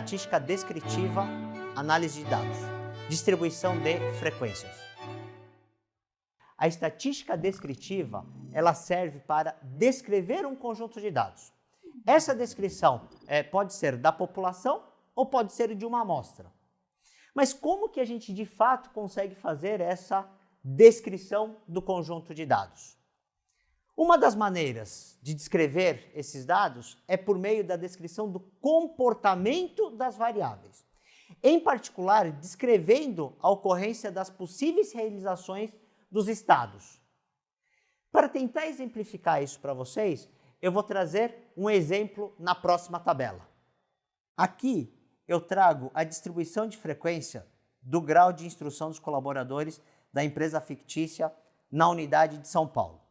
estatística descritiva, análise de dados, distribuição de frequências. A estatística descritiva, ela serve para descrever um conjunto de dados. Essa descrição pode ser da população ou pode ser de uma amostra. Mas como que a gente de fato consegue fazer essa descrição do conjunto de dados? Uma das maneiras de descrever esses dados é por meio da descrição do comportamento das variáveis. Em particular, descrevendo a ocorrência das possíveis realizações dos estados. Para tentar exemplificar isso para vocês, eu vou trazer um exemplo na próxima tabela. Aqui eu trago a distribuição de frequência do grau de instrução dos colaboradores da empresa fictícia na unidade de São Paulo.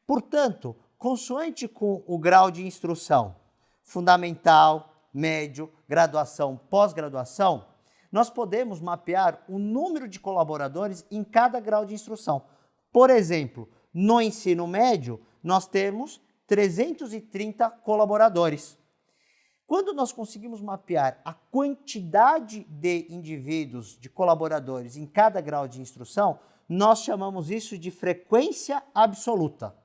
Portanto, consoante com o grau de instrução fundamental, médio, graduação, pós-graduação, nós podemos mapear o número de colaboradores em cada grau de instrução. Por exemplo, no ensino médio, nós temos 330 colaboradores. Quando nós conseguimos mapear a quantidade de indivíduos, de colaboradores em cada grau de instrução, nós chamamos isso de frequência absoluta.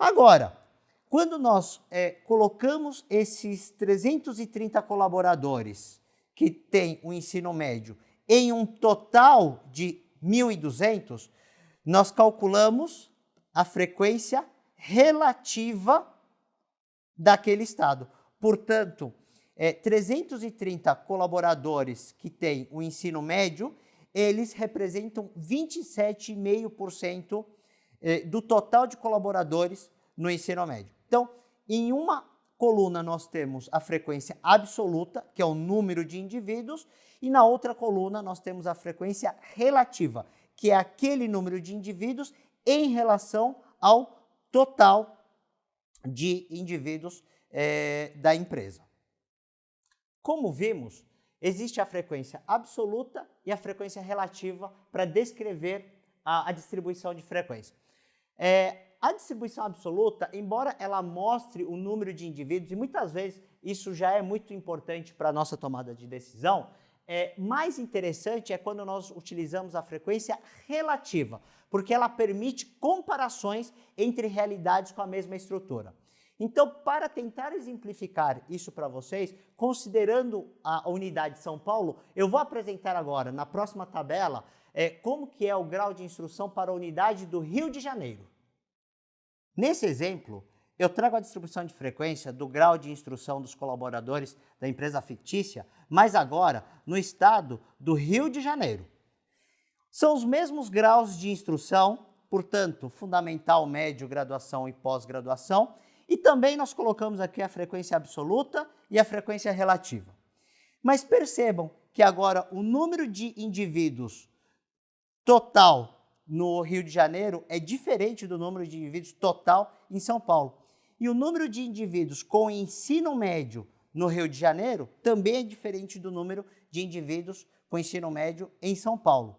Agora, quando nós colocamos esses 330 colaboradores que têm o ensino médio em um total de 1.200, nós calculamos a frequência relativa daquele estado. Portanto, 330 colaboradores que têm o ensino médio, eles representam 27,5% do total de colaboradores no ensino médio. Então, em uma coluna nós temos a frequência absoluta, que é o número de indivíduos, e na outra coluna nós temos a frequência relativa, que é aquele número de indivíduos em relação ao total de indivíduos da empresa. Como vimos, existe a frequência absoluta e a frequência relativa para descrever a distribuição de frequência. A distribuição absoluta, embora ela mostre o número de indivíduos, e muitas vezes isso já é muito importante para a nossa tomada de decisão, mais interessante é quando nós utilizamos a frequência relativa, porque ela permite comparações entre realidades com a mesma estrutura. Então, para tentar exemplificar isso para vocês, considerando a unidade de São Paulo, eu vou apresentar agora, na próxima tabela, como que é o grau de instrução para a unidade do Rio de Janeiro. Nesse exemplo, eu trago a distribuição de frequência do grau de instrução dos colaboradores da empresa fictícia, mas agora no estado do Rio de Janeiro. São os mesmos graus de instrução, portanto, fundamental, médio, graduação e pós-graduação, e também nós colocamos aqui a frequência absoluta e a frequência relativa. Mas percebam que agora o número de indivíduos total no Rio de Janeiro é diferente do número de indivíduos total em São Paulo. E o número de indivíduos com ensino médio no Rio de Janeiro também é diferente do número de indivíduos com ensino médio em São Paulo.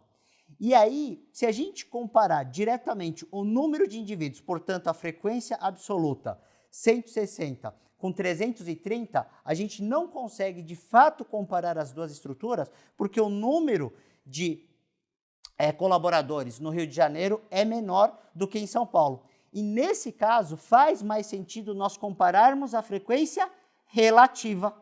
E aí, se a gente comparar diretamente o número de indivíduos, portanto, a frequência absoluta, 160 com 330, a gente não consegue de fato comparar as duas estruturas, porque o número de colaboradores no Rio de Janeiro é menor do que em São Paulo. E nesse caso, faz mais sentido nós compararmos a frequência relativa.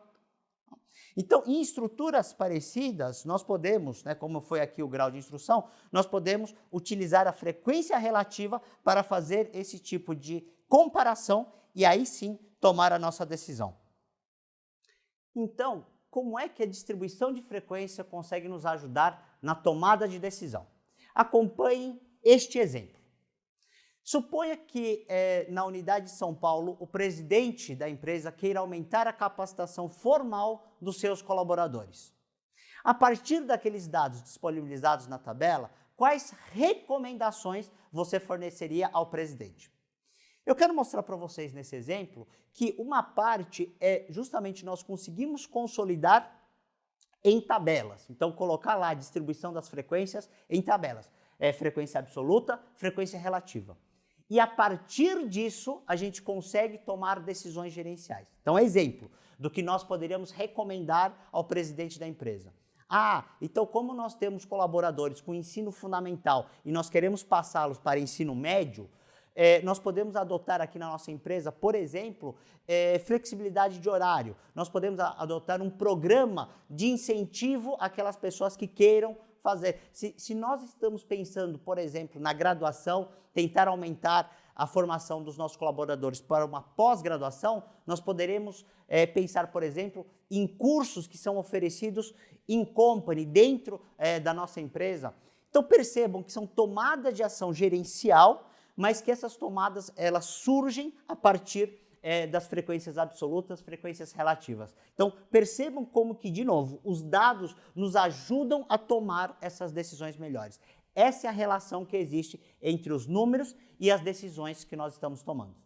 Então, em estruturas parecidas, nós podemos, como foi aqui o grau de instrução, nós podemos utilizar a frequência relativa para fazer esse tipo de comparação e aí sim tomar a nossa decisão. Então, como é que a distribuição de frequência consegue nos ajudar na tomada de decisão? Acompanhem este exemplo. Suponha que na unidade de São Paulo o presidente da empresa queira aumentar a capacitação formal dos seus colaboradores. A partir daqueles dados disponibilizados na tabela, quais recomendações você forneceria ao presidente? Eu quero mostrar para vocês nesse exemplo que uma parte é justamente nós conseguimos consolidar em tabelas. Então, colocar lá a distribuição das frequências em tabelas. Frequência absoluta, frequência relativa. E a partir disso, a gente consegue tomar decisões gerenciais. Então, exemplo, do que nós poderíamos recomendar ao presidente da empresa. Então como nós temos colaboradores com ensino fundamental e nós queremos passá-los para ensino médio, nós podemos adotar aqui na nossa empresa, por exemplo, flexibilidade de horário. Nós podemos adotar um programa de incentivo àquelas pessoas que queiram fazer. Se nós estamos pensando, por exemplo, na graduação, tentar aumentar a formação dos nossos colaboradores para uma pós-graduação, nós poderemos pensar, por exemplo, em cursos que são oferecidos in company, dentro da nossa empresa. Então percebam que são tomadas de ação gerencial, mas que essas tomadas elas surgem a partir das frequências absolutas, frequências relativas. Então, percebam como que, de novo, os dados nos ajudam a tomar essas decisões melhores. Essa é a relação que existe entre os números e as decisões que nós estamos tomando.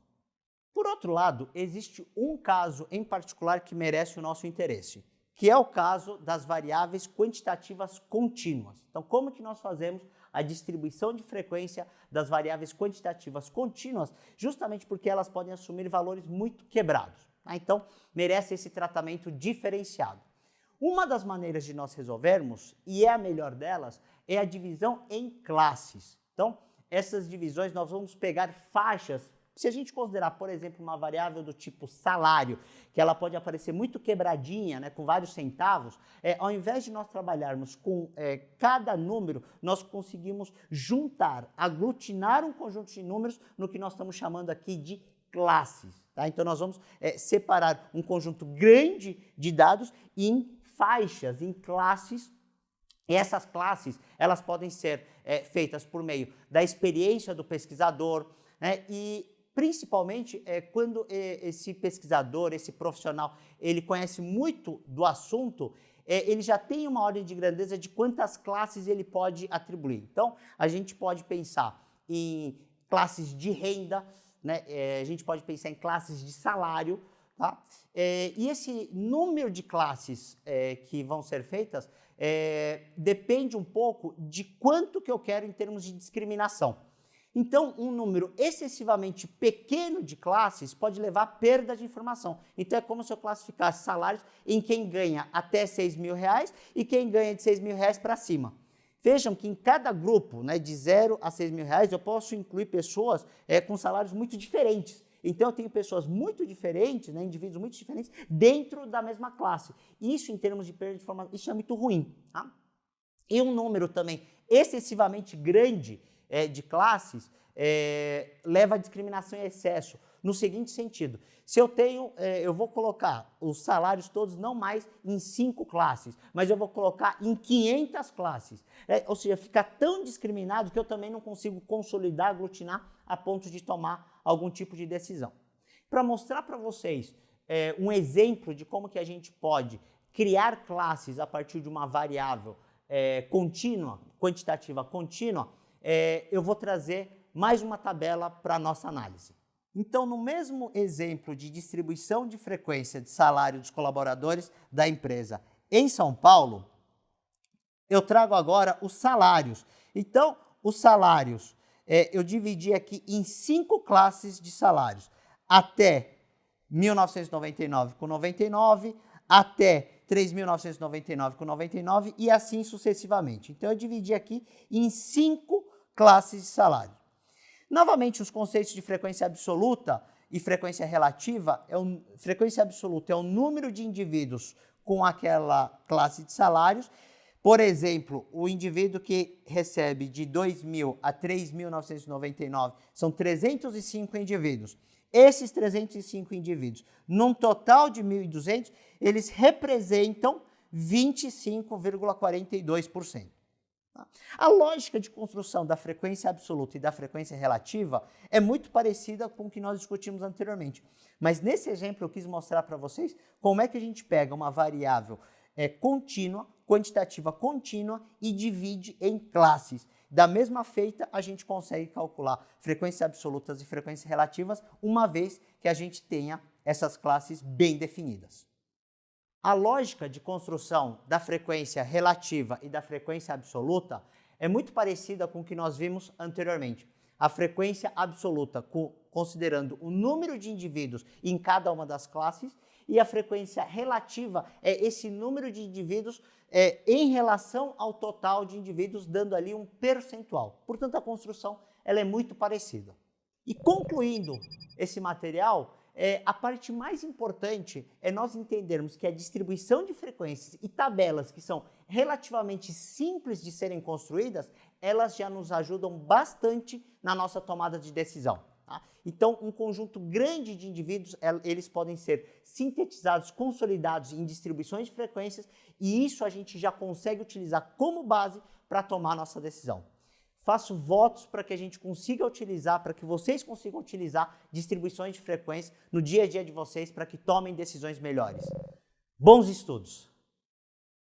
Por outro lado, existe um caso em particular que merece o nosso interesse, que é o caso das variáveis quantitativas contínuas. Então, como que nós fazemos a distribuição de frequência das variáveis quantitativas contínuas, justamente porque elas podem assumir valores muito quebrados. Então, merece esse tratamento diferenciado. Uma das maneiras de nós resolvermos, e é a melhor delas, é a divisão em classes. Então, essas divisões nós vamos pegar faixas. Se a gente considerar, por exemplo, uma variável do tipo salário, que ela pode aparecer muito quebradinha, né, com vários centavos, ao invés de nós trabalharmos com cada número, nós conseguimos juntar, aglutinar um conjunto de números no que nós estamos chamando aqui de classes. Tá? Então, nós vamos separar um conjunto grande de dados em faixas, em classes. E essas classes, elas podem ser feitas por meio da experiência do pesquisador, né, e principalmente quando esse pesquisador, esse profissional, ele conhece muito do assunto, ele já tem uma ordem de grandeza de quantas classes ele pode atribuir. Então, a gente pode pensar em classes de renda, né? A gente pode pensar em classes de salário, tá? E esse número de classes que vão ser feitas depende um pouco de quanto que eu quero em termos de discriminação. Então, um número excessivamente pequeno de classes pode levar a perda de informação. Então, é como se eu classificasse salários em quem ganha até R$6.000 e quem ganha de R$6.000 para cima. Vejam que em cada grupo, né, de 0 a R$6.000, eu posso incluir pessoas com salários muito diferentes. Então, eu tenho pessoas muito diferentes, né, indivíduos muito diferentes, dentro da mesma classe. Isso, em termos de perda de informação, isso é muito ruim. Tá? E um número também excessivamente grande de classes leva à discriminação em excesso, no seguinte sentido: se eu vou colocar os salários todos não mais em 5 classes, mas eu vou colocar em 500 classes, ou seja, fica tão discriminado que eu também não consigo consolidar, aglutinar a ponto de tomar algum tipo de decisão. Para mostrar para vocês um exemplo de como que a gente pode criar classes a partir de uma variável contínua, quantitativa contínua, eu vou trazer mais uma tabela para a nossa análise. Então, no mesmo exemplo de distribuição de frequência de salário dos colaboradores da empresa em São Paulo, eu trago agora os salários. Então, os salários, eu dividi aqui em 5 classes de salários. Até 1999 com 99, até 3.999 com 99 e assim sucessivamente. Então, eu dividi aqui em 5 classes de salário. Novamente, os conceitos de frequência absoluta e frequência relativa, frequência absoluta é o número de indivíduos com aquela classe de salários. Por exemplo, o indivíduo que recebe de 2.000 a 3.999 são 305 indivíduos. Esses 305 indivíduos, num total de 1.200, eles representam 25,42%. A lógica de construção da frequência absoluta e da frequência relativa é muito parecida com o que nós discutimos anteriormente. Mas nesse exemplo eu quis mostrar para vocês como é que a gente pega uma variável contínua, quantitativa contínua e divide em classes. Da mesma feita, a gente consegue calcular frequências absolutas e frequências relativas, uma vez que a gente tenha essas classes bem definidas. A lógica de construção da frequência relativa e da frequência absoluta é muito parecida com o que nós vimos anteriormente. A frequência absoluta, considerando o número de indivíduos em cada uma das classes, e a frequência relativa é esse número de indivíduos em relação ao total de indivíduos, dando ali um percentual. Portanto, a construção ela é muito parecida. E concluindo esse material, a parte mais importante é nós entendermos que a distribuição de frequências e tabelas que são relativamente simples de serem construídas, elas já nos ajudam bastante na nossa tomada de decisão. Tá? Então, um conjunto grande de indivíduos, eles podem ser sintetizados, consolidados em distribuições de frequências e isso a gente já consegue utilizar como base para tomar nossa decisão. Faço votos para que a gente consiga utilizar, para que vocês consigam utilizar distribuições de frequência no dia a dia de vocês para que tomem decisões melhores. Bons estudos!